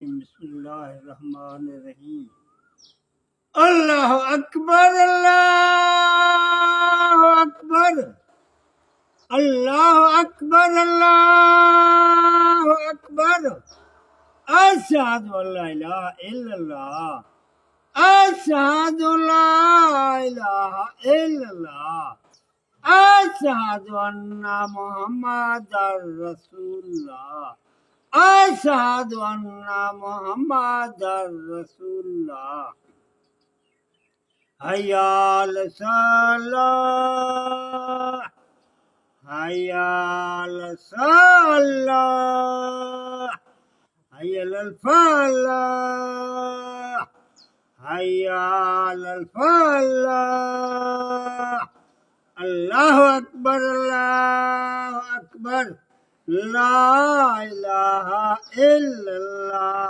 बिस्मिल्लाहिर्रहमानिर्रहीम। अल्लाह अकबर, अल्लाह अकबर, अल्लाह अकबर, अल्लाह अकबर। अशहदु अल्ला इलाहा इल्लल्लाह, अशहदु ला इलाहा इल्लल्लाह, अशहदु अन्ना मुहम्मदर रसूलुल्लाह, अशहदु अन्ना मुहम्मदर रसूलुल्लाह। हय्या अल सलाह, हय्या अल सलाह, हय्या अल फलाह, हय्या अल फलाह। अल्लाहु अकबर, अल्लाहु अकबर, ला इलाहा इल्लल्लाह।